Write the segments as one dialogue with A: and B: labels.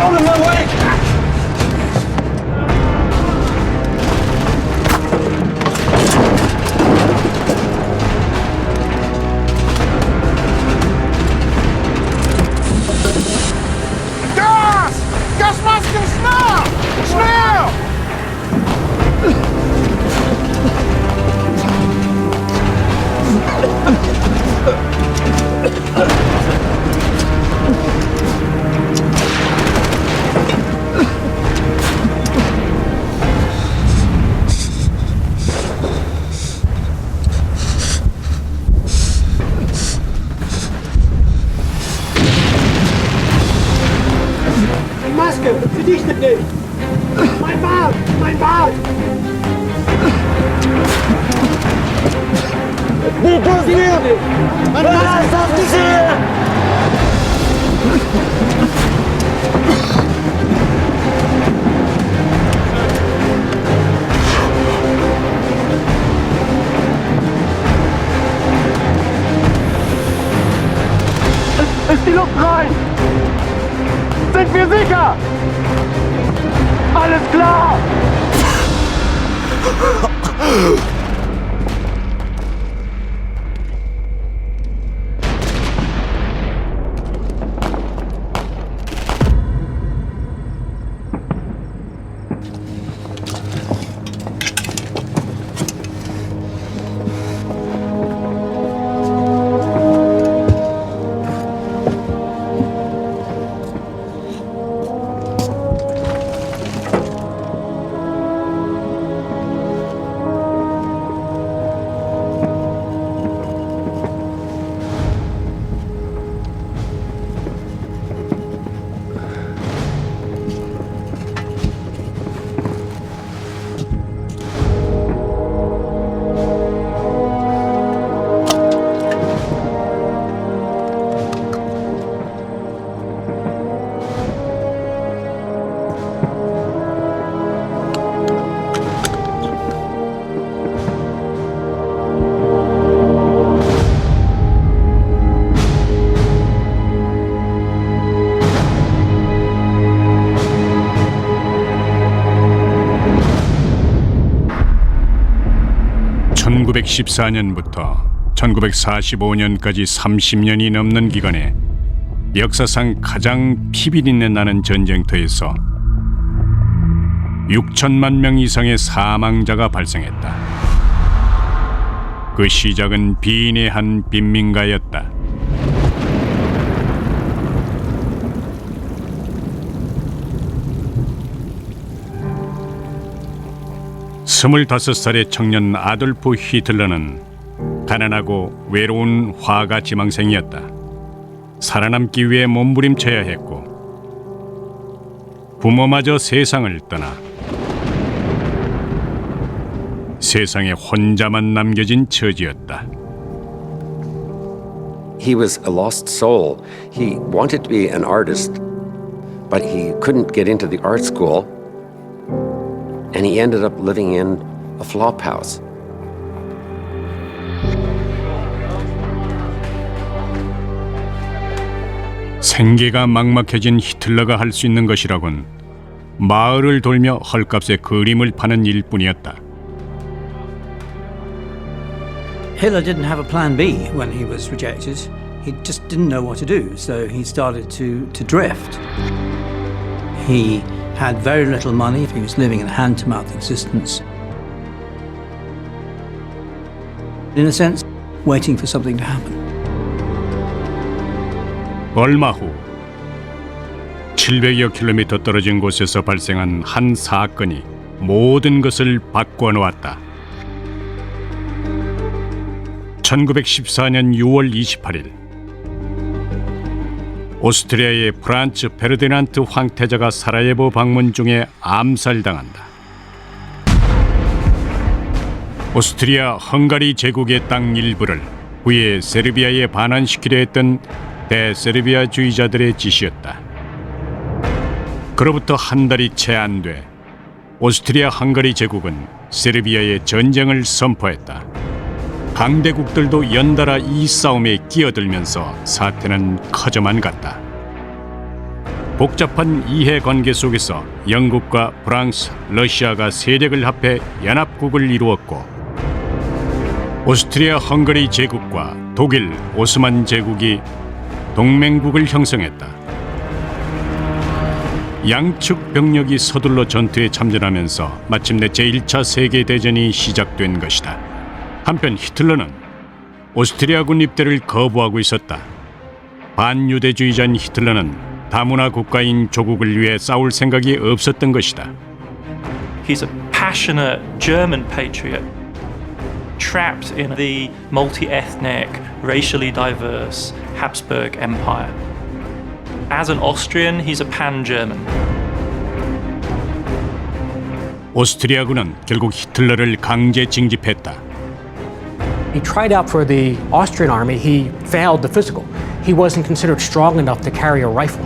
A: Out of my way!
B: Gas! Gasmasken, snel! Snel!
C: Maske, verdichtet nicht! Mein Bart! Mein Bart!
A: Wie tust du?
C: Mein Bart ist auf die See!
A: Ist die Luft rein? Sind wir sicher? Alles klar!
D: (1914년부터) (1945년까지) 30년이 넘는 기간에 역사상 가장 피비린내 나는 전쟁터에서 6천만 명 이상의 사망자가 발생했다. 그 시작은 비인의 한 빈민가였다. 스물다섯 살의 청년 아돌프 히틀러는 가난하고 외로운 화가 지망생이었다. 살아남기 위해 몸부림쳐야 했고 부모마저 세상을 떠나 세상에 혼자만 남겨진 처지였다.
E: He was a lost soul. He wanted to be an artist, but he couldn't get into the art school, and he ended up living in a flop house.
D: 생계가 막막해진 히틀러가 할 수 있는 것이라곤 마을을 돌며 헐값에 그림을 파는 일뿐이었다.
F: Hitler didn't have a plan B when he was rejected. He just didn't know what to do, so he started to drift. He had very little money. He was living in a hand-to-mouth existence. In a sense, waiting for something to happen.
D: 얼마 후 700여 킬로미터 떨어진 곳에서 발생한 한 사건이 모든 것을 바꿔놓았다. 1914년 6월 28일 오스트리아의 프란츠 페르디난트 황태자가 사라예보 방문 중에 암살당한다. 오스트리아 헝가리 제국의 땅 일부를 후에 세르비아에 반환시키려 했던 대세르비아주의자들의 짓이었다. 그로부터 한 달이 채 안 돼 오스트리아 헝가리 제국은 세르비아에 전쟁을 선포했다. 강대국들도 연달아 이 싸움에 끼어들면서 사태는 커져만 갔다. 복잡한 이해관계 속에서 영국과 프랑스, 러시아가 세력을 합해 연합국을 이루었고 오스트리아 헝가리 제국과 독일 오스만 제국이 동맹국을 형성했다. 양측 병력이 서둘러 전투에 참전하면서 마침내 제1차 세계대전이 시작된 것이다. 한편 히틀러는 오스트리아군 입대를 거부하고 있었다. 반유대주의자인 히틀러는 다문화 국가인 조국을 위해 싸울 생각이 없었던 것이다.
G: He's a passionate German patriot, trapped in the multi-ethnic, racially diverse Habsburg Empire. As an Austrian, he's a pan-German.
D: 오스트리아군은 결국 히틀러를 강제 징집했다.
H: He tried out for the Austrian army. He failed the physical. He wasn't considered strong enough to carry a rifle.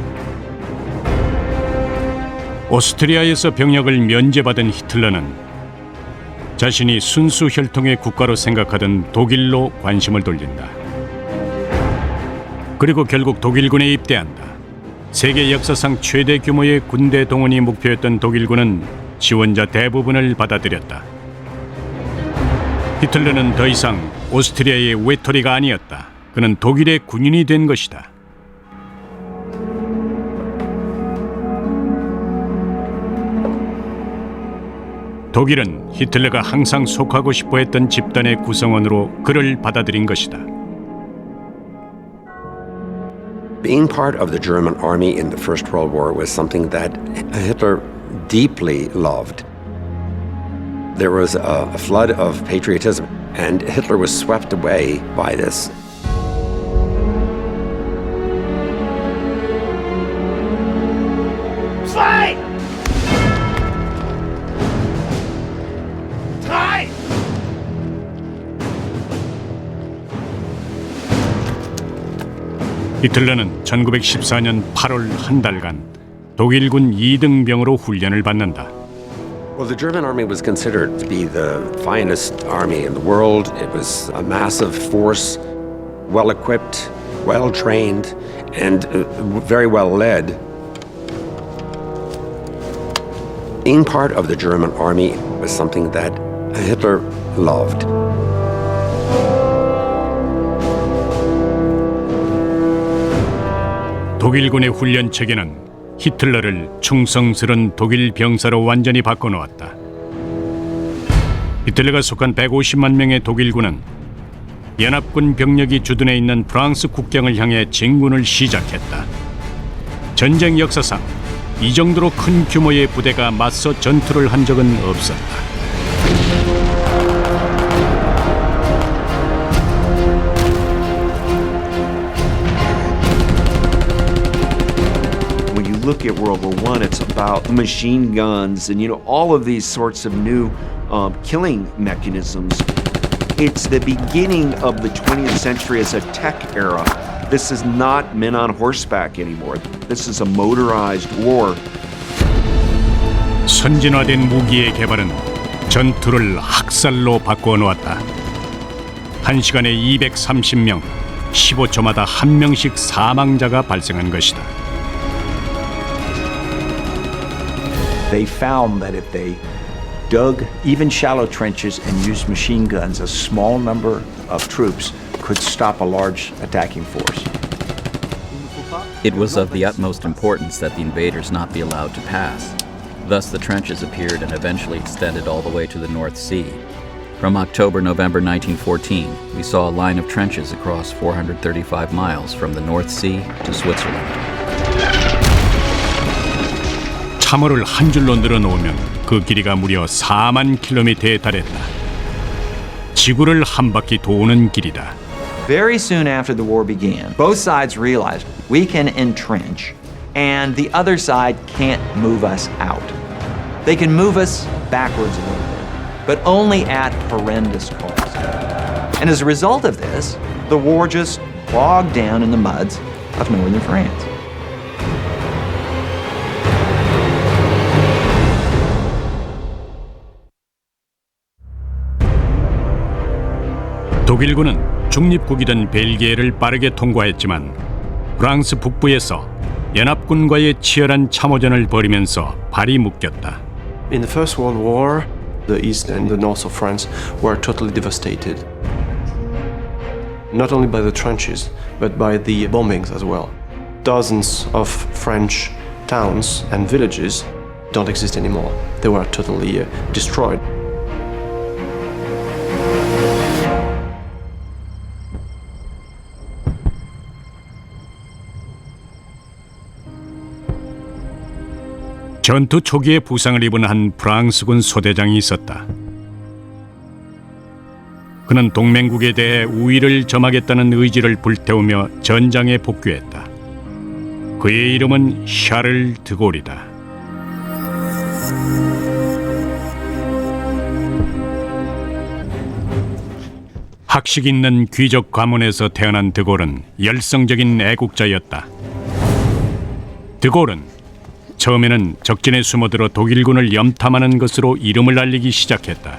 D: 오스트리아에서 병력을 면제받은 히틀러는 자신이 순수 혈통의 국가로 생각하던 독일로 관심을 돌린다. 그리고 결국 독일군에 입대한다. 세계 역사상 최대 규모의 군대 동원이 목표였던 독일군은 지원자 대부분을 받아들였다. 히틀러는 더 이상 오스트리아의 외톨이가 아니었다. 그는 독일의 군인이 된 것이다. 독일은 히틀러가 항상 속하고 싶어 했던 집단의 구성원으로 그를 받아들인 것이다.
E: Being part of the German army in the First World War was something that Hitler deeply loved. There was a flood of patriotism, and Hitler was swept away by this.
B: Fight! Fight!
D: 히틀러는 1914년 8월 한 달간 독일군 2등병으로 훈련을 받는다.
E: Well, the German army was considered to be the finest army in the world. It was a massive force, well equipped, well trained, and very well led. Being part of the German army was something that Hitler loved.
D: 독일군의 훈련 체계는 히틀러를 충성스런 독일 병사로 완전히 바꿔놓았다. 히틀러가 속한 150만 명의 독일군은 연합군 병력이 주둔해 있는 프랑스 국경을 향해 진군을 시작했다. 전쟁 역사상 이 정도로 큰 규모의 부대가 맞서 전투를 한 적은 없었다.
I: Look at World War I, it's about machine guns and, all of these sorts of new killing mechanisms. It's the beginning of the 20th century as a tech era. This is not men on horseback anymore. This is a motorized war.
D: 선진화된 무기의 개발은 전투를 학살로 바꾸어 놓았다. 한 시간에 230명, 15초마다 한 명씩 사망자가 발생한 것이다.
J: They found that if they dug even shallow trenches and used machine guns, a small number of troops could stop a large attacking force.
K: It was of the utmost importance that the invaders not be allowed to pass. Thus the trenches appeared and eventually extended all the way to the North Sea. From October-November 1914, we saw a line of trenches across 435 miles from the North Sea to Switzerland.
D: 참호를 한 줄로 늘어놓으면 그 길이가 무려 4만 킬로미터에 달했다. 지구를 한 바퀴 도는 길이다.
J: Very soon after the war began, both sides realized we can entrench and the other side can't move us out. They can move us backwards a little bit, but only at horrendous cost. And as a result of this, the war just bogged down in the muds of northern France.
D: 독일군은 중립국이던 벨기에를 빠르게 통과했지만 프랑스 북부에서 연합군과의 치열한 참호전을 벌이면서 발이 묶였다.
L: In the First World War, the east and the north of France were totally devastated. Not only by the trenches, but by the bombings as well. Dozens of French towns and villages don't exist anymore. They were totally destroyed.
D: 전투 초기에 부상을 입은 한 프랑스군 소대장이 있었다. 그는 동맹국에 대해 우위를 점하겠다는 의지를 불태우며 전장에 복귀했다. 그의 이름은 샤를 드골이다. 학식 있는 귀족 가문에서 태어난 드골은 열성적인 애국자였다. 드골은 처음에는 적진에 숨어들어 독일군을 염탐하는 것으로 이름을 알리기 시작했다.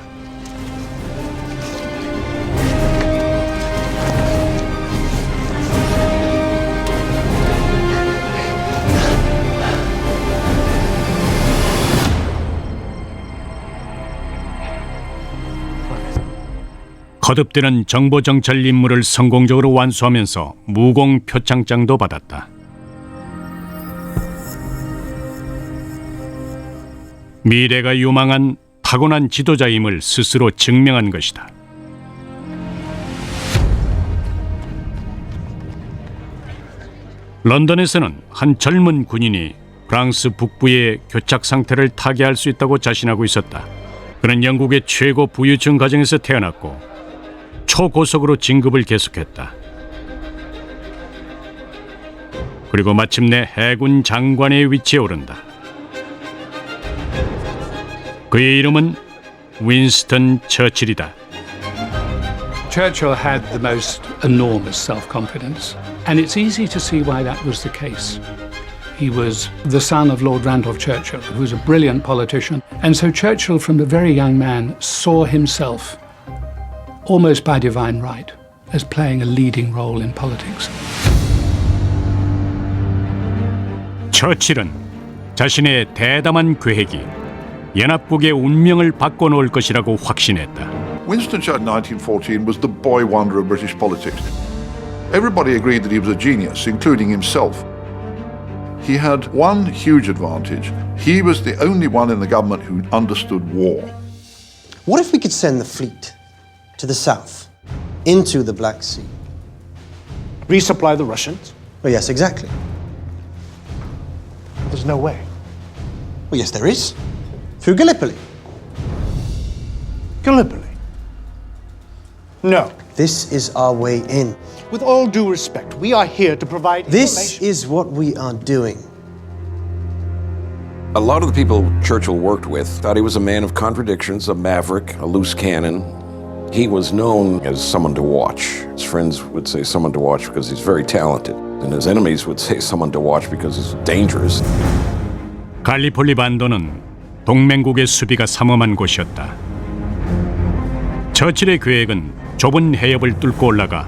D: 거듭되는 정보 정찰 임무를 성공적으로 완수하면서 무공 표창장도 받았다. 미래가 유망한 타고난 지도자임을 스스로 증명한 것이다. 런던에서는 한 젊은 군인이 프랑스 북부의 교착 상태를 타개할 수 있다고 자신하고 있었다. 그는 영국의 최고 부유층 가정에서 태어났고 초고속으로 진급을 계속했다. 그리고 마침내 해군 장관의 위치에 오른다. 그의 이름은 윈스턴 처칠이다.
M: Churchill had the most enormous self-confidence, and it's easy to see why that was the case. He was the son of Lord Randolph Churchill, who was a brilliant politician, and so Churchill, from a very young man, saw himself, almost by divine right, as playing a leading role in politics.
D: 처칠은 자신의 대담한 계획이 연합국의 운명을 바꿔놓을 것이라고 확신했다.
N: Winston Churchill in 1914 was the boy wonder of British politics. Everybody agreed that he was a genius, including himself. He had one huge advantage. He was the only one in the government who understood war.
C: What if we could send the fleet to the south, into the Black Sea?
B: Resupply the Russians?
C: Well, yes, exactly.
B: There's no way.
C: Well, yes, there is. Through Gallipoli.
B: Gallipoli? No.
C: This is our way in.
B: With all due respect, we are here to provide
C: This is what we are doing.
O: A lot of the people Churchill worked with thought he was a man of contradictions, a maverick, a loose cannon. He was known as someone to watch. His friends would say someone to watch because he's very talented, and his enemies would say someone to watch because he's dangerous.
D: 갈리폴리 반도는 동맹국의 수비가 삼엄한 곳이었다. 처칠의 계획은 좁은 해협을 뚫고 올라가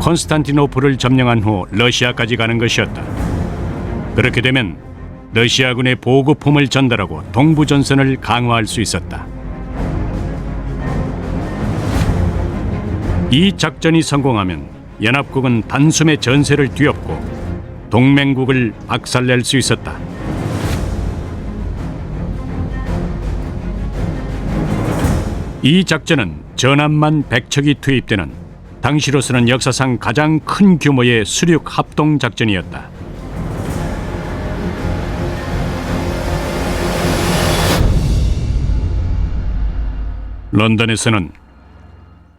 D: 콘스탄티노플을 점령한 후 러시아까지 가는 것이었다. 그렇게 되면 러시아군의 보급품을 전달하고 동부 전선을 강화할 수 있었다. 이 작전이 성공하면 연합국은 단숨에 전세를 뒤엎고 동맹국을 박살낼 수 있었다. 이 작전은 전함만 100척이 투입되는 당시로서는 역사상 가장 큰 규모의 수륙 합동 작전이었다. 런던에서는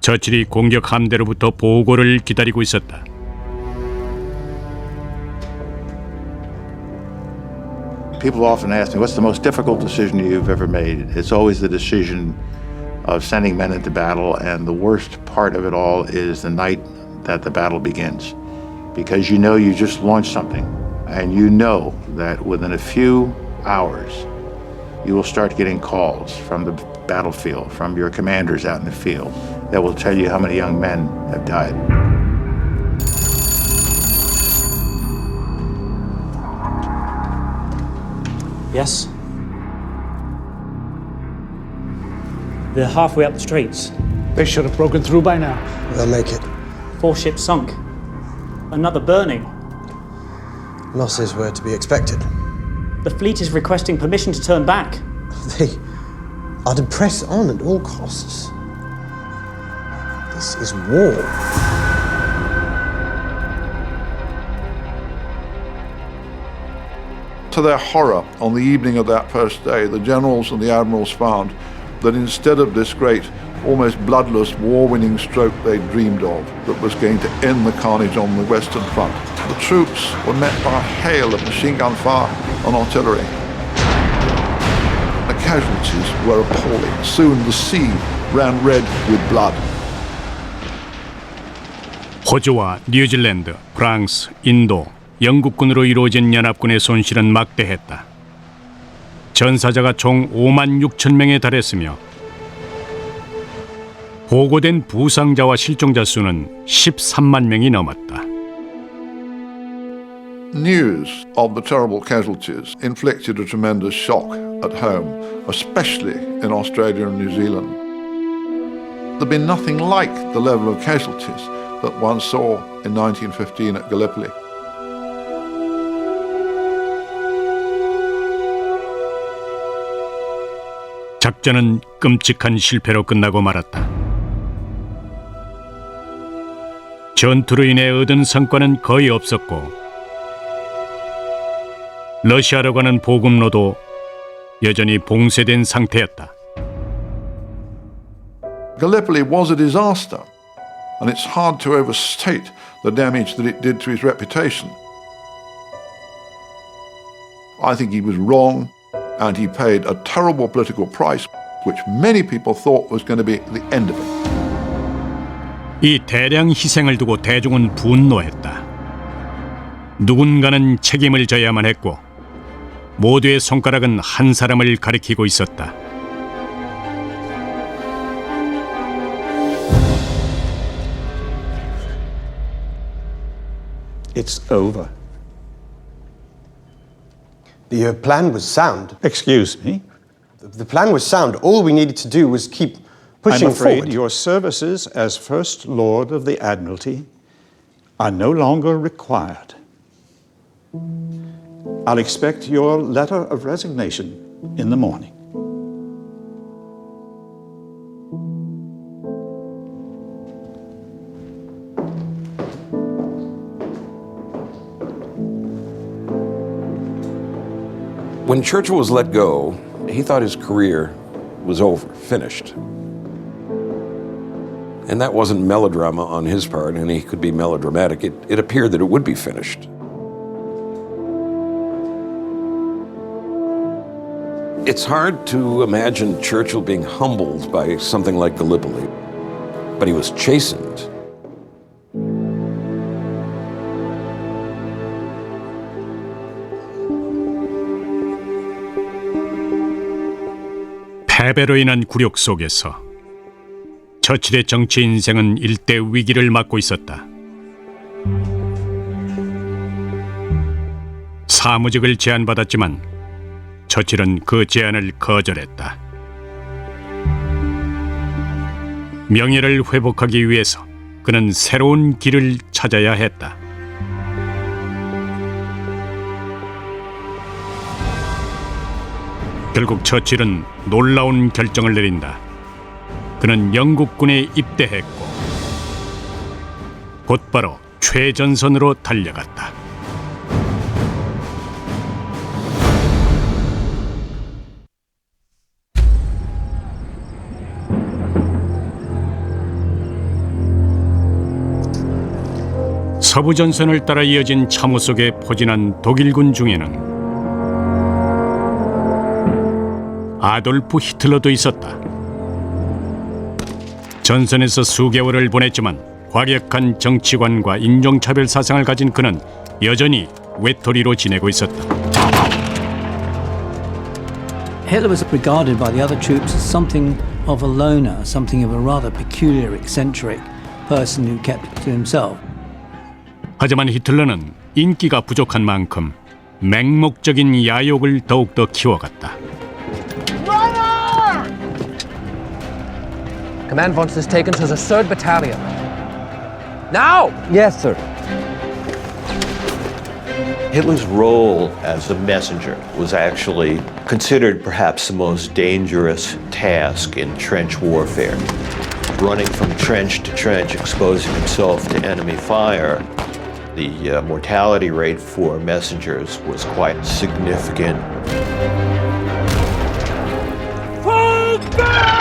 D: 처칠이 공격 함대로부터 보고를 기다리고 있었다.
P: People often ask me, what's the most difficult decision you've ever made? It's always the decision of sending men into battle, and the worst part of it all is the night that the battle begins. Because you know you just launched something, and you know that within a few hours, you will start getting calls from the battlefield, from your commanders out in the field, that will tell you how many young men have died.
Q: Yes? They're halfway up the streets.
B: They should have broken through by now.
C: They'll make it.
Q: 4 ships sunk. Another burning.
C: Losses were to be expected.
Q: The fleet is requesting permission to turn back.
C: They are to press on at all costs. This is war.
N: To their horror, on the evening of that first day, the generals and the admirals found that instead of this great, almost bloodless, war-winning stroke they dreamed of, that was going to end the carnage on the Western Front, the troops were met by a hail of machine gun fire and artillery. The casualties were appalling. Soon the sea ran red with blood.
D: 호주와 뉴질랜드, 프랑스, 인도, 영국군으로 이루어진 연합군의 손실은 막대했다. 전사자가 총 5만 6천 명에 달했으며 보고된 부상자와 실종자 수는 13만 명이 넘었다.
N: News of the terrible casualties inflicted a tremendous shock at home, especially in Australia and New Zealand. There'd been nothing like the level of casualties that one saw in 1915 at Gallipoli.
D: 작전은 끔찍한 실패로 끝나고 말았다. 전투로 인해 얻은 성과는 거의 없었고 러시아로 가는 보급로도 여전히 봉쇄된 상태였다.
N: Gallipoli was a disaster, and it's hard to overstate the damage that it did to his reputation. I think he was wrong, and he paid a terrible political price, which many people thought was going to be the end of it.
D: 이 대량 희생을 두고 대중은 분노했다. 누군가는 책임을 져야만 했고 모두의 손가락은 한 사람을 가리키고 있었다.
R: It's over.
C: The plan was sound.
R: Excuse me?
C: The plan was sound. All we needed to do was keep pushing
R: I'm afraid
C: forward.
R: your services as First Lord of the Admiralty are no longer required. I'll expect your letter of resignation in the morning.
O: When Churchill was let go, he thought his career was over, finished. And that wasn't melodrama on his part, and he could be melodramatic. It appeared that it would be finished. It's hard to imagine Churchill being humbled by something like Gallipoli, but he was chastened.
D: 패배로 인한 굴욕 속에서 처칠의 정치 인생은 일대 위기를 맞고 있었다. 사무직을 제안받았지만 처칠은 그 제안을 거절했다. 명예를 회복하기 위해서 그는 새로운 길을 찾아야 했다. 결국 처칠은 놀라운 결정을 내린다. 그는 영국군에 입대했고 곧바로 최전선으로 달려갔다. 서부전선을 따라 이어진 참호 속에 포진한 독일군 중에는 아돌프 히틀러도 있었다. 전선에서 수개월을 보냈지만 과격한 정치관과 인종차별 사상을 가진 그는 여전히 외톨이로 지내고 있었다.
F: Hitler was regarded by the other troops as something of a loner, something of a rather peculiar, eccentric person who kept to himself.
D: 하지만 히틀러는 인기가 부족한 만큼 맹목적인 야욕을 더욱더 키워갔다.
S: Command wants this taken to the 3rd Battalion. Now!
T: Yes, sir.
U: Hitler's role as a messenger was actually considered perhaps the most dangerous task in trench warfare. Running from trench to trench, exposing himself to enemy fire, the mortality rate for messengers was quite significant.
A: Fall back!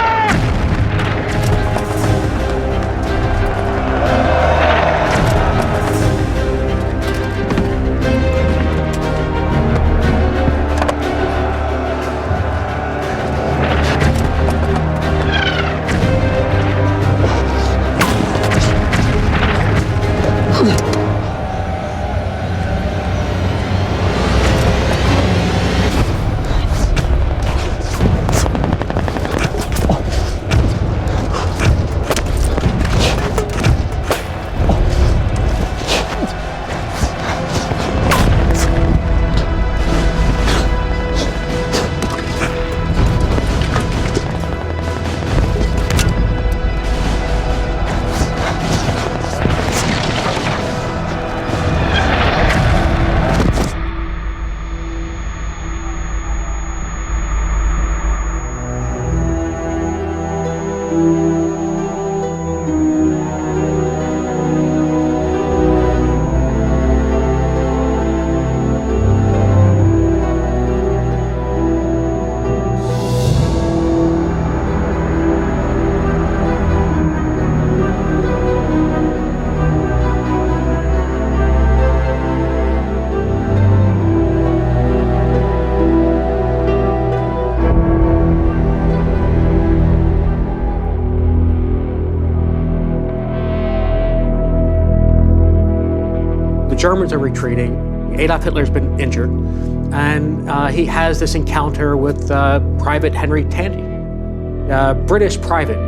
H: The Germans are retreating. Adolf Hitler's been injured, and he has this encounter with Private Henry Tandy, a British private.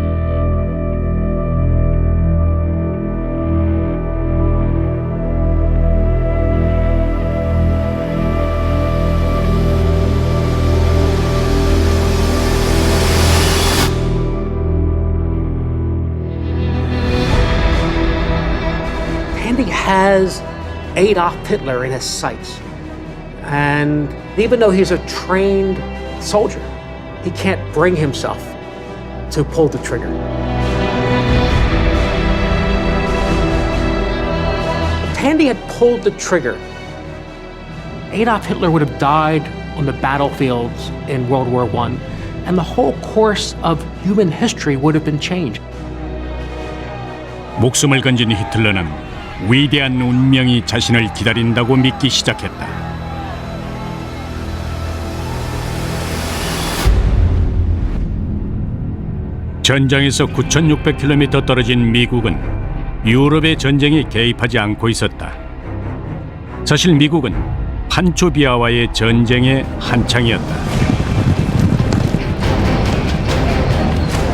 H: Tandy has Adolf Hitler in his sights. And even though he's a trained soldier, he can't bring himself to pull the trigger. If Tandy had pulled the trigger, Adolf Hitler would have died on the battlefields in World War I, and the whole course of human history would have been changed.
D: 목숨을 건진 히틀러는 위대한 운명이 자신을 기다린다고 믿기 시작했다. 전장에서 9,600km 떨어진 미국은 유럽의 전쟁에 개입하지 않고 있었다. 사실 미국은 판초 비아와의 전쟁의 한창이었다.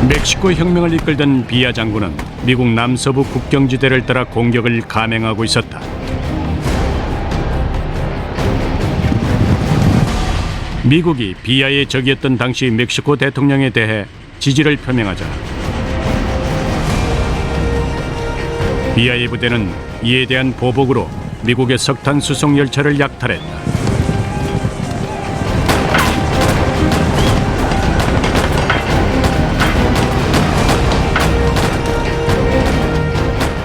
D: 멕시코 혁명을 이끌던 비아 장군은 미국 남서부 국경지대를 따라 공격을 감행하고 있었다. 미국이 비아의 적이었던 당시 멕시코 대통령에 대해 지지를 표명하자 비아의 부대는 이에 대한 보복으로 미국의 석탄 수송 열차를 약탈했다.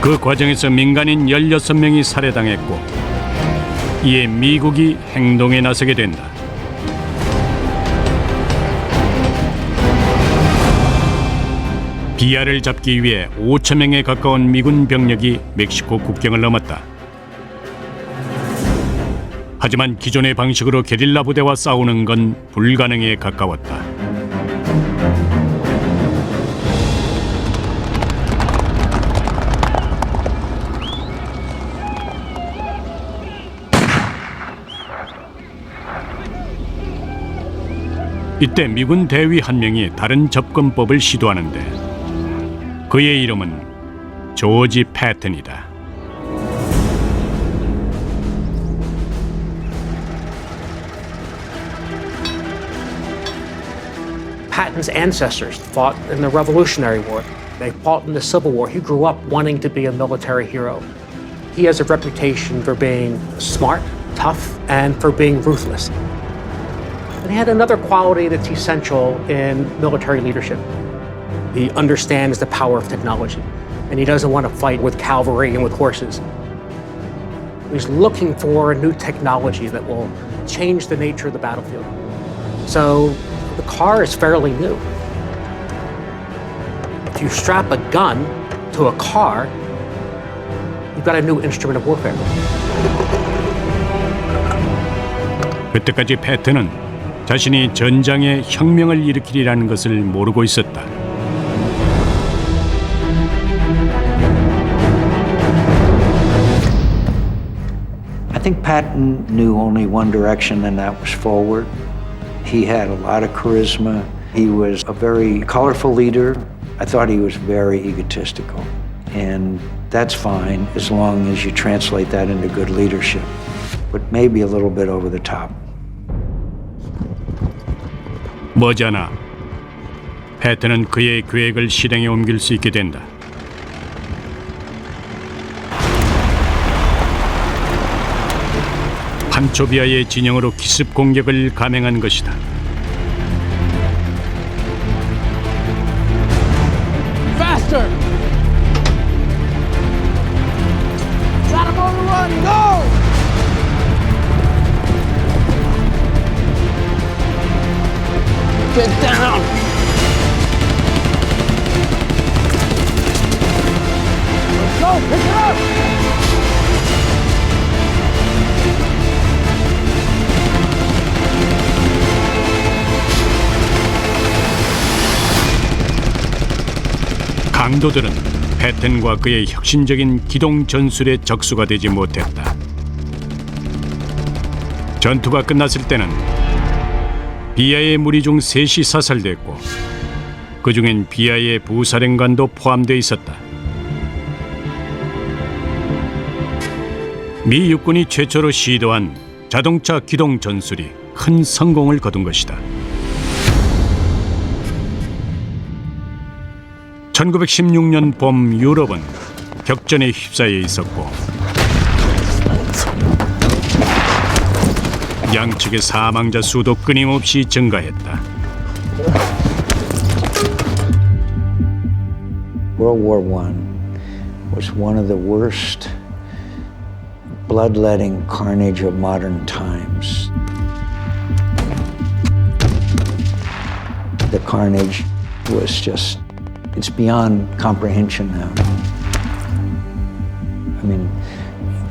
D: 그 과정에서 민간인 16명이 살해당했고 이에 미국이 행동에 나서게 된다. 비아를 잡기 위해 5,000명에 가까운 미군 병력이 멕시코 국경을 넘었다. 하지만 기존의 방식으로 게릴라 부대와 싸우는 건 불가능에 가까웠다. 이때 미군 대위 한 명이 다른 접근법을 시도하는데 그의 이름은 조지 패튼이다.
H: Patton's ancestors fought in the Revolutionary War. They fought in the Civil War. He grew up wanting to be a military hero. He has a reputation for being smart, tough, and for being ruthless. And he had another quality that's essential in military leadership. He understands the power of technology, and he doesn't want to fight with cavalry and with horses. He's looking for a new technology that will change the nature of the battlefield. So the car is fairly new. If you strap a gun to a car, you've got a new instrument of warfare.
D: 그때까지 패튼은 자신이 전장에 혁명을 일으키리라는 것을 모르고 있었다.
T: I think Patton knew only one direction, and that was forward. He had a lot of charisma. He was a very colorful leader. I thought he was very egotistical. And that's fine as long as you translate that into good leadership, but maybe a little bit over the top.
D: 머지않아 패튼은 그의 계획을 실행에 옮길 수 있게 된다. 판초비아의 진영으로 기습 공격을 감행한 것이다.
A: Faster! Got him on the run, go! Get down! Let's go, pick it up!
D: 강도들은 패튼과 그의 혁신적인 기동 전술에 적수가 되지 못했다. 전투가 끝났을 때는 비아의 무리 중 셋이 사살됐고 그 중엔 비아의 부사령관도 포함되어 있었다. 미 육군이 최초로 시도한 자동차 기동 전술이 큰 성공을 거둔 것이다. 1916년 봄 유럽은 격전에 휩싸여 있었고 양측의 사망자 수도 끊임없이 증가했다.
T: World War I was one of the worst bloodletting carnage of modern times. The carnage was just, it's beyond comprehension now. I mean,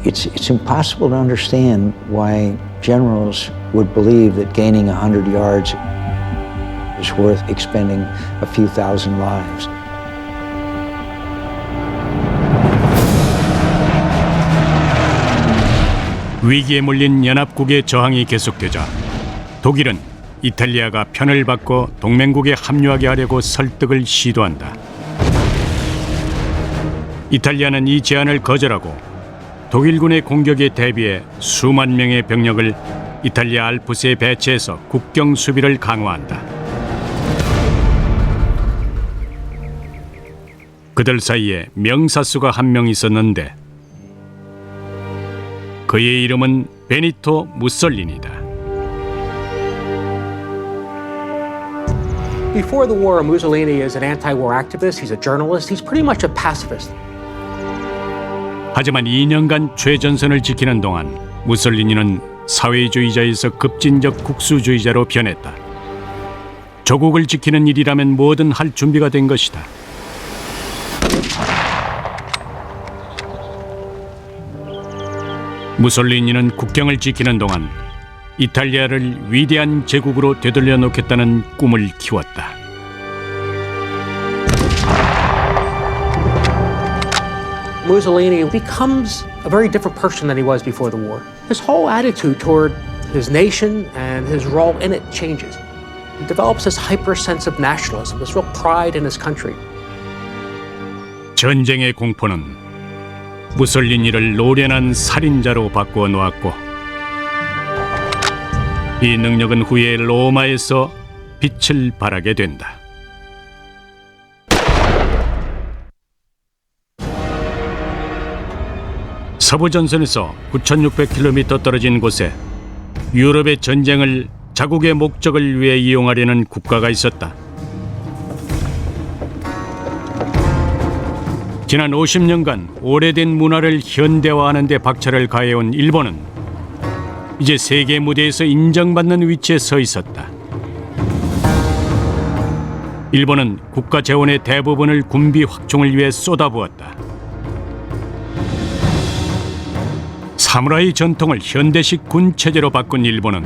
T: it's impossible to understand why generals would believe that gaining 100 yards is worth expending a few thousand lives.
D: 위기에 몰린 연합국의 저항이 계속되자 독일은 이탈리아가 편을 바꿔 동맹국에 합류하게 하려고 설득을 시도한다. 이탈리아는 이 제안을 거절하고 독일군의 공격에 대비해 수만 명의 병력을 이탈리아 알프스에 배치해서 국경 수비를 강화한다. 그들 사이에 명사수가 한 명 있었는데 그의 이름은 베니토 무솔리니다.
H: Before the war, Mussolini is an anti-war activist. He's a journalist. He's pretty much a pacifist.
D: 하지만 2년간 최전선을 지키는 동안 무솔리니는 사회주의자에서 급진적 국수주의자로 변했다. 조국을 지키는 일이라면 뭐든 할 준비가 된 것이다. 무솔리니는 국경을 지키는 동안 이탈리아를 위대한 제국으로 되돌려 놓겠다는 꿈을 키웠다.
H: Mussolini becomes a very different person than he was before the war. His whole attitude toward his nation and his role in it changes. He develops this hyper sense of nationalism, this real pride in his country.
D: 전쟁의 공포는 무솔리니를 노련한 살인자로 바꾸어 놓았고 이 능력은 후에 로마에서 빛을 발하게 된다. 서부전선에서 9,600km 떨어진 곳에 유럽의 전쟁을 자국의 목적을 위해 이용하려는 국가가 있었다. 지난 50년간 오래된 문화를 현대화하는 데 박차를 가해온 일본은 이제 세계 무대에서 인정받는 위치에 서 있었다. 일본은 국가 재원의 대부분을 군비 확충을 위해 쏟아부었다. 사무라이 전통을 현대식 군 체제로 바꾼 일본은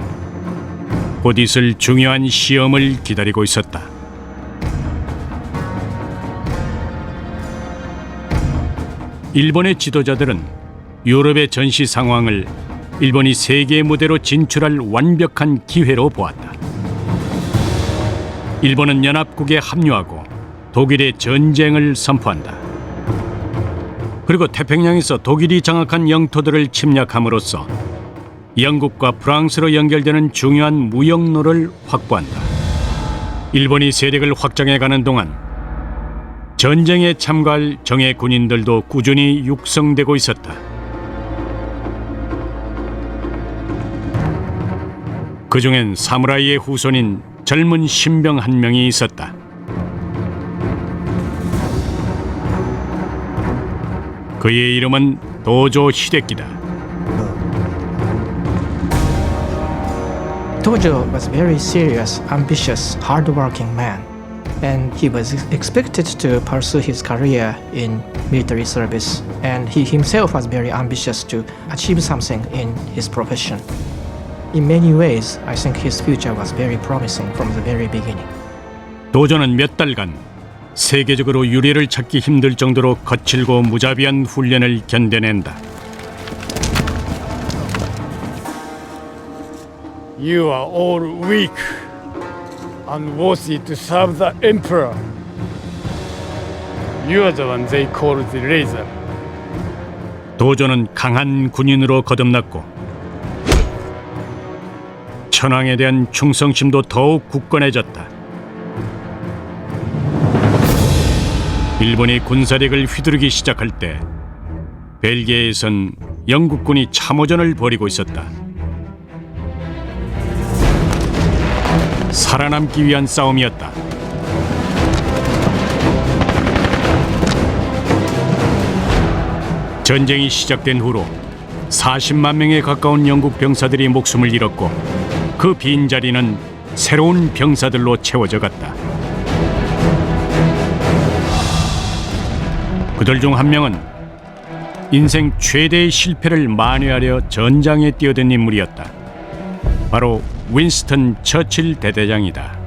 D: 곧 있을 중요한 시험을 기다리고 있었다. 일본의 지도자들은 유럽의 전시 상황을 일본이 세계 무대로 진출할 완벽한 기회로 보았다. 일본은 연합국에 합류하고 독일의 전쟁을 선포한다. 그리고 태평양에서 독일이 장악한 영토들을 침략함으로써 영국과 프랑스로 연결되는 중요한 무역로를 확보한다. 일본이 세력을 확장해가는 동안 전쟁에 참가할 정예 군인들도 꾸준히 육성되고 있었다. 그중엔 사무라이의 후손인 젊은 신병 한 명이 있었다. 그의 이름은 도조 히데키다.
G: Tojo was very serious, ambitious, hard-working man, and he was expected to pursue his career in military service, and he himself was very ambitious to achieve something in his profession. In many ways, I think his future was very promising from the very beginning.
D: 도조는 몇 달간 세계적으로 유례를 찾기 힘들 정도로 거칠고 무자비한 훈련을 견뎌낸다.
A: You are all weak, unworthy to serve the Emperor. You are the one they call the Razor.
D: 도조는 강한 군인으로 거듭났고 천황에 대한 충성심도 더욱 굳건해졌다. 일본이 군사력을 휘두르기 시작할 때 벨기에에선 영국군이 참호전을 벌이고 있었다. 살아남기 위한 싸움이었다. 전쟁이 시작된 후로 40만 명에 가까운 영국 병사들이 목숨을 잃었고 그 빈자리는 새로운 병사들로 채워져 갔다. 그들 중 한 명은 인생 최대의 실패를 만회하려 전장에 뛰어든 인물이었다. 바로 윈스턴 처칠 대대장이다.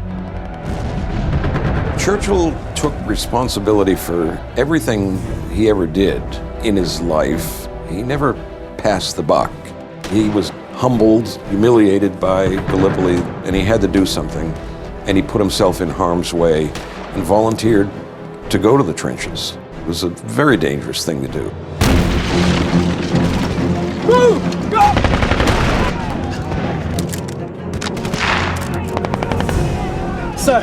O: Churchill took responsibility for everything he ever did in his life. He never passed the buck. He was humbled, humiliated by Gallipoli, and he had to do something. And he put himself in harm's way and volunteered to go to the trenches. It was a very dangerous thing to do.
A: Move! Go!
V: Sir,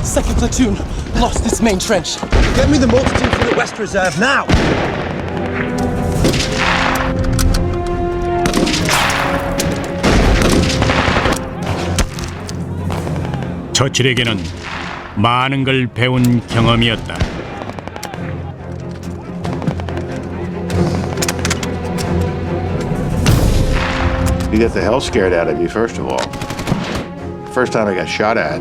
V: second platoon lost its main trench. Get me the multitude from the West Reserve now!
D: 처칠에게는 많은 걸 배운 경험이었다.
P: You get the hell scared out of you, first of all. First time I got shot at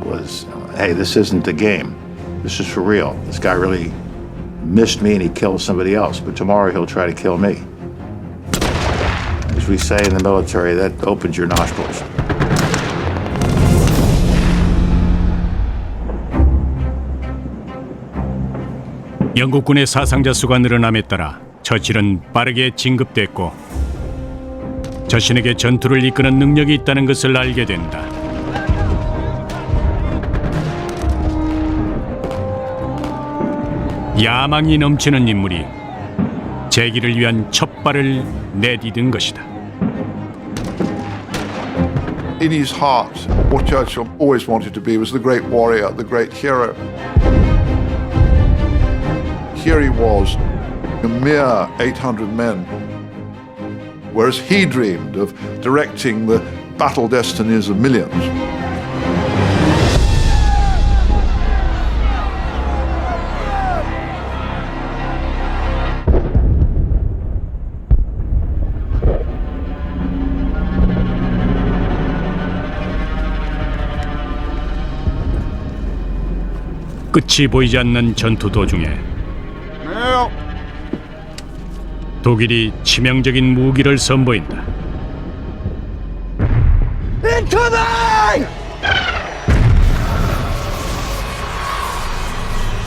P: was, hey, this isn't a game. This is for real. This guy really missed me and he killed somebody else, but tomorrow he'll try to kill me. As we say in the military, that opens your nostrils.
D: 영국군의 사상자 수가 늘어남에 따라 처칠은 빠르게 진급됐고 자신에게 전투를 이끄는 능력이 있다는 것을 알게 된다. 야망이 넘치는 인물이 재기를 위한 첫 발을 내디딘 것이다.
N: In his heart, what Churchill always wanted to be was the great warrior, the great hero. Here he was, a mere 800 men, whereas he dreamed of directing the battle destinies of millions.
D: 끝이 보이지 않는 전투 도중에 독일이 치명적인 무기를 선보인다.
V: Incoming!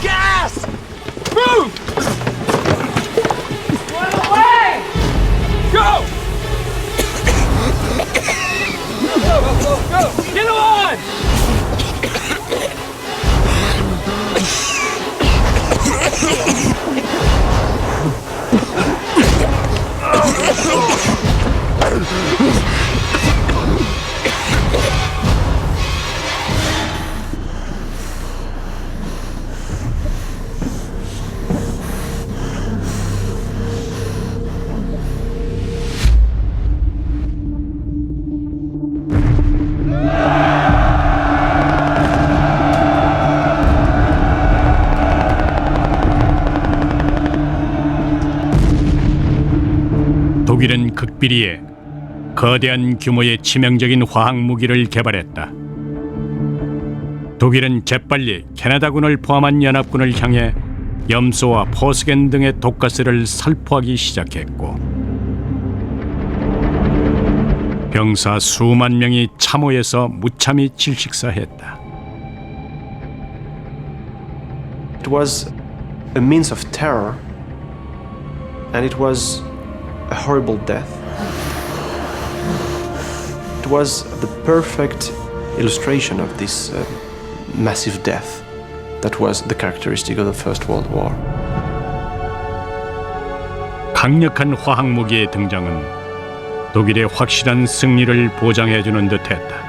V: Gas! Move! Run away! Go! Go, go, go, go! Get on!
D: 독일은 극비리에 거대한 규모의 치명적인 화학 무기를 개발했다. 독일은 재빨리 캐나다군을 포함한 연합군을 향해 염소와 포스겐 등의 독가스를 살포하기 시작했고 병사 수만 명이 참호에서 무참히 질식사했다.
L: It was a means of terror, and it was a horrible death. It was the perfect illustration of this massive death that was the characteristic of the First World War.
D: 강력한 화학 무기의 등장은 독일의 확실한 승리를 보장해주는 듯했다.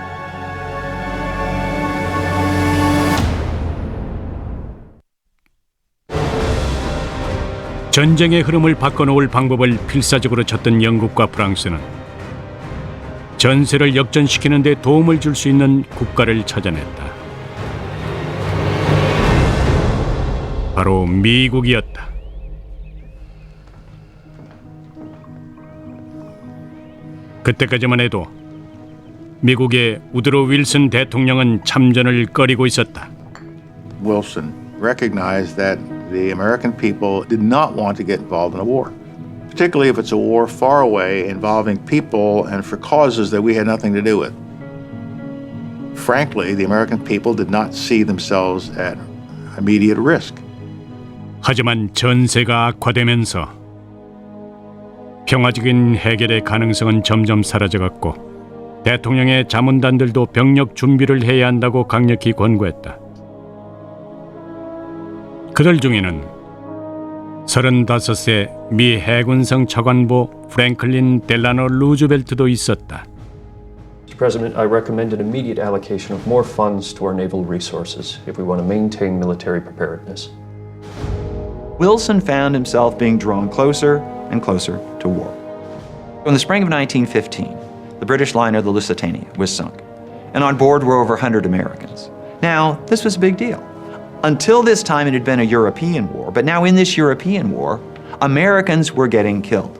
D: 전쟁의 흐름을 바꿔놓을 방법을 필사적으로 찾던 영국과 프랑스는 전세를 역전시키는 데 도움을 줄 수 있는 국가를 찾아냈다. 바로 미국이었다. 그때까지만 해도 미국의 우드로 윌슨 대통령은 참전을 꺼리고 있었다.
P: Wilson recognized that the American people did not want to get involved in a war, particularly if it's a war far away involving people and for causes that we had nothing to do with. Frankly, the American people did not see themselves at immediate risk.
D: 하지만 전세가 악화되면서 평화적인 해결의 가능성은 점점 사라져갔고 대통령의 자문단들도 병력 준비를 해야 한다고 강력히 권고했다. 그들 중에는 35세 미 해군성 차관보 프랭클린 델라노 루즈벨트도 있었다.
E: Mr. President, I recommend an immediate allocation of more funds to our naval resources if we want to maintain military preparedness.
J: Wilson found himself being drawn closer and closer to war. In the spring of 1915, the British liner the Lusitania was sunk, and on board were over 100 Americans. Now, this was a big deal. Until this time, it had been a European war, but now in this European war, Americans were getting killed.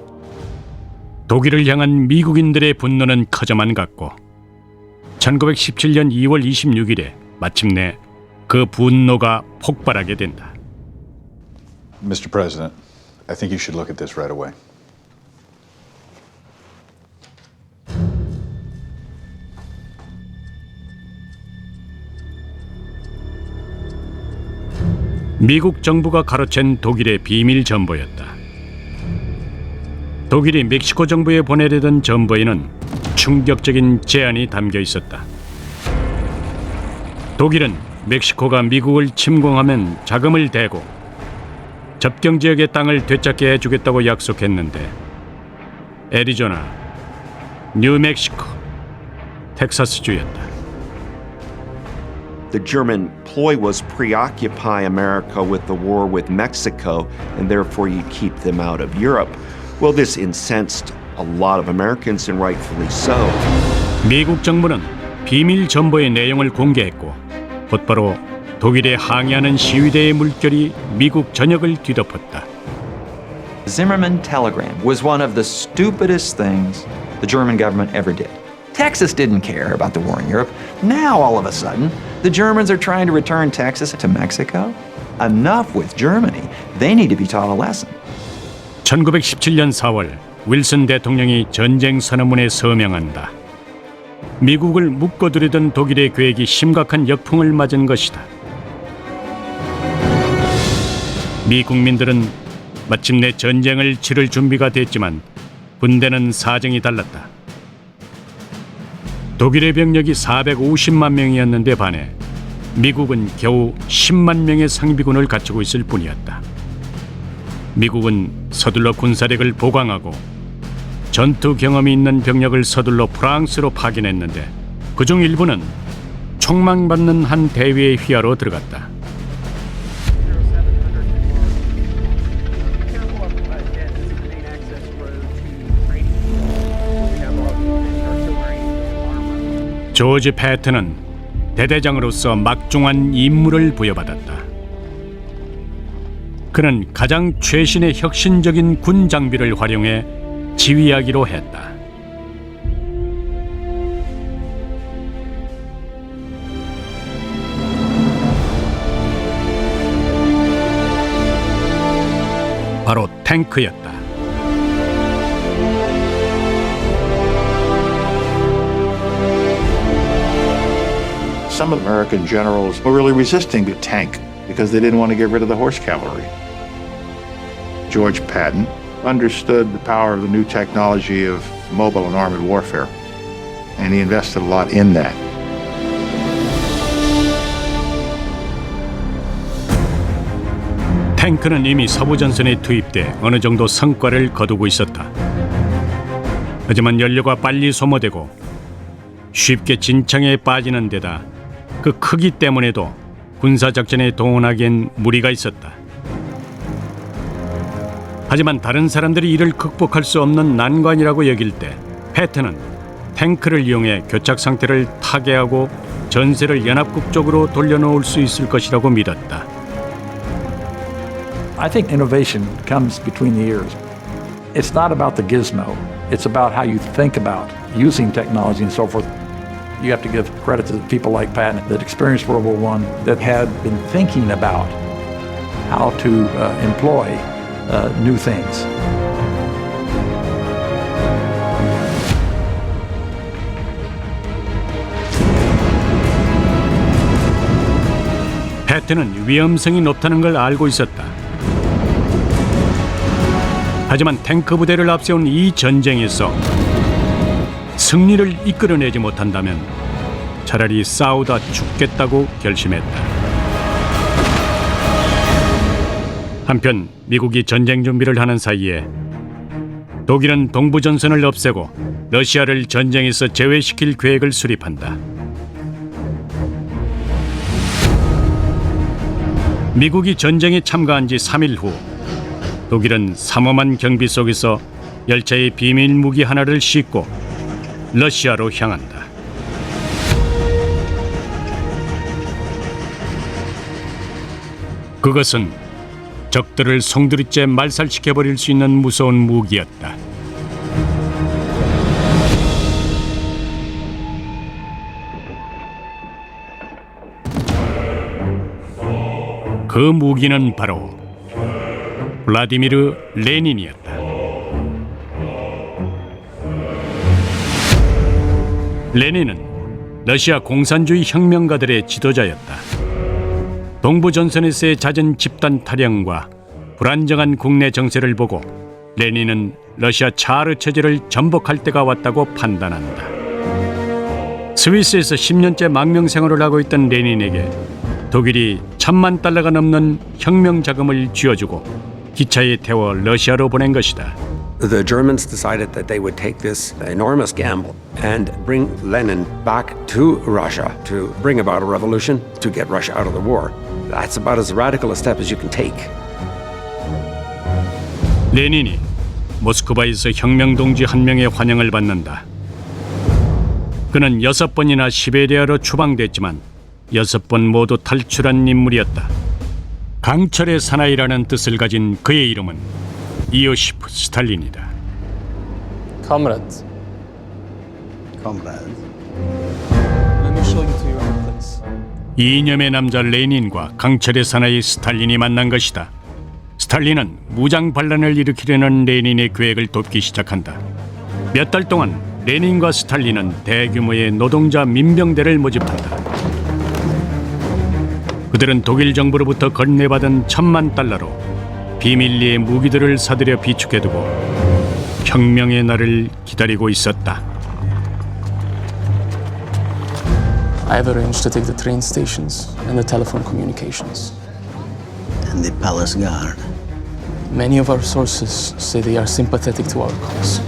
D: 독일을 향한 미국인들의 분노는 커져만 갔고 1917년 2월 26일에 마침내 그 분노가 폭발하게 된다.
R: Mr. President, I think you should look at this right away.
D: 미국 정부가 가로챈 독일의 비밀 전보였다. 독일이 멕시코 정부에 보내려던 전보에는 충격적인 제안이 담겨 있었다. 독일은 멕시코가 미국을 침공하면 자금을 대고 접경 지역의 땅을 되찾게 해주겠다고 약속했는데 애리조나, 뉴멕시코, 텍사스주였다.
I: The German ploy was preoccupy America with the war with Mexico, and therefore you keep them out of Europe. Well, this incensed a lot of Americans, and rightfully so.
D: 미국 정부는 비밀 정보의 내용을 공개했고 곧바로 독일에 항의하는 시위대의 물결이 미국 전역을 뒤덮었다.
J: Zimmerman telegram was one of the stupidest things the German government ever did. Texas didn't care about the war in Europe. Now, all of a sudden, the Germans are trying to return Texas to Mexico? Enough with Germany. They need to be taught a lesson.
D: 1917년 4월 윌슨 대통령이 전쟁 선언문에 서명한다. 미국을 묶어두려던 독일의 계획이 심각한 역풍을 맞은 것이다. 미 국민들은 마침내 전쟁을 치를 준비가 됐지만 군대는 사정이 달랐다. 독일의 병력이 450만 명이었는데 반해 미국은 겨우 10만 명의 상비군을 갖추고 있을 뿐이었다. 미국은 서둘러 군사력을 보강하고 전투 경험이 있는 병력을 서둘러 프랑스로 파견했는데 그중 일부는 총망받는 한 대위의 휘하로 들어갔다. 조지 패튼은 대대장으로서 막중한 임무를 부여받았다. 그는 가장 최신의 혁신적인 군 장비를 활용해 지휘하기로 했다. 바로 탱크였다.
P: Some American generals were really resisting the tank because they didn't want to get rid of the horse cavalry. George Patton understood the power of the new technology of mobile and armored warfare, and he invested a lot in that.
D: 탱크는 이미 서부전선에 투입돼 어느 정도 성과를 거두고 있었다. 하지만 연료가 빨리 소모되고 쉽게 진창에 빠지는 데다 그 크기 때문에도 군사작전에 동원하기엔 무리가 있었다. 하지만 다른 사람들이 이를 극복할 수 없는 난관이라고 여길 때 패튼은 탱크를 이용해 교착 상태를 타개하고 전세를 연합국 쪽으로 돌려놓을 수 있을 것이라고 믿었다.
K: I think innovation comes between the ears. It's not about the gizmo. It's about how you think about using technology and so forth. You have to give credit to people like Patton that experienced World War I, that had been thinking about how to employ new things.
D: 패튼은 위험성이 높다는 걸 알고 있었다. 하지만 탱크 부대를 앞세운 이 전쟁에서 승리를 이끌어내지 못한다면 차라리 싸우다 죽겠다고 결심했다. 한편 미국이 전쟁 준비를 하는 사이에 독일은 동부전선을 없애고 러시아를 전쟁에서 제외시킬 계획을 수립한다. 미국이 전쟁에 참가한 지 3일 후 독일은 삼엄한 경비 속에서 열차의 비밀 무기 하나를 싣고 러시아로 향한다. 그것은 적들을 송두리째 말살시켜버릴 수 있는 무서운 무기였다. 그 무기는 바로 블라디미르 레닌이었다. 레닌은 러시아 공산주의 혁명가들의 지도자였다. 동부전선에서의 잦은 집단 탈영과 불안정한 국내 정세를 보고 레닌은 러시아 차르 체제를 전복할 때가 왔다고 판단한다. 스위스에서 10년째 망명 생활을 하고 있던 레닌에게 독일이 $10,000만 넘는 혁명 자금을 쥐어주고 기차에 태워 러시아로 보낸 것이다.
B: The Germans decided that they would take this enormous gamble and bring Lenin back to Russia to bring about a revolution to get Russia out of the war. That's about as radical a step as you can take.
D: 레닌이 모스크바에서 혁명동지 한 명의 환영을 받는다. 그는 6번이나 시베리아로 추방됐지만 6번 모두 탈출한 인물이었다. 강철의 사나이라는 뜻을 가진 그의 이름은 이오시프 스탈린이다.
L: Comrades.
M: Comrades.
L: Let me show you to your own place.
D: 이념의 남자 레닌과 강철의 사나이 스탈린이 만난 것이다. 스탈린은 무장 반란을 일으키려는 레닌의 계획을 돕기 시작한다. 몇 달 동안 레닌과 스탈린은 대규모의 노동자 민병대를 모집한다. 그들은 독일 정부로부터 건네받은 $10,000로 비밀리에 무기들을 사들여 비축해두고 혁명의 날을 기다리고 있었다.
L: I've arranged to take the train stations and the telephone communications.
M: And the palace guard.
L: Many of our sources say they are sympathetic to our cause.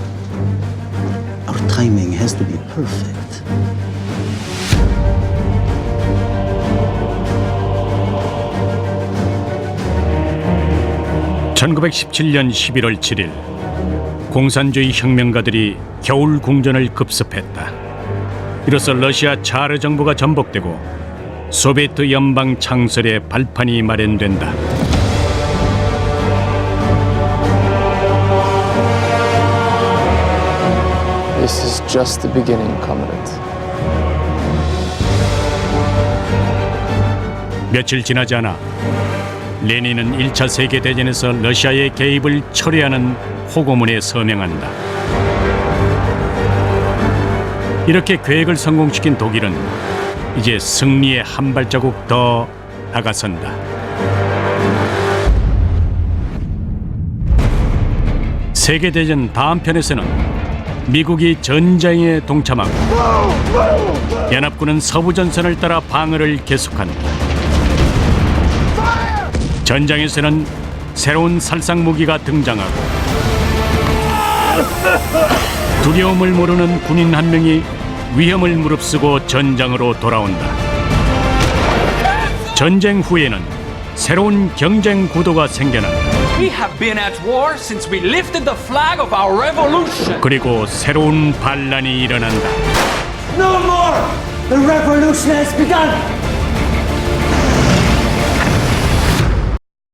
M: Our timing has to be perfect.
D: (1917년 11월 7일) 공산주의 혁명가들이 겨울 궁전을 급습했다. 이로써 러시아 차르 정부가 전복되고 소비에트 연방 창설의 발판이 마련된다.
L: This is just the beginning, comrade.
D: 며칠 지나지 않아 레닌은 1차 세계대전에서 러시아의 개입을 철회하는 호고문에 서명한다. 이렇게 계획을 성공시킨 독일은 이제 승리에 한 발자국 더 다가선다. 세계대전 다음 편에서는 미국이 전쟁에 동참하고 연합군은 서부전선을 따라 방어를 계속한다. 전장에서는 새로운 살상무기가 등장하고 두려움을 모르는 군인 한 명이 위험을 무릅쓰고 전장으로 돌아온다. 전쟁 후에는 새로운 경쟁 구도가 생겨난다.
W: We have been at war since we lifted the flag of our revolution.
D: 그리고 새로운 반란이 일어난다.
W: No more! The revolution has begun!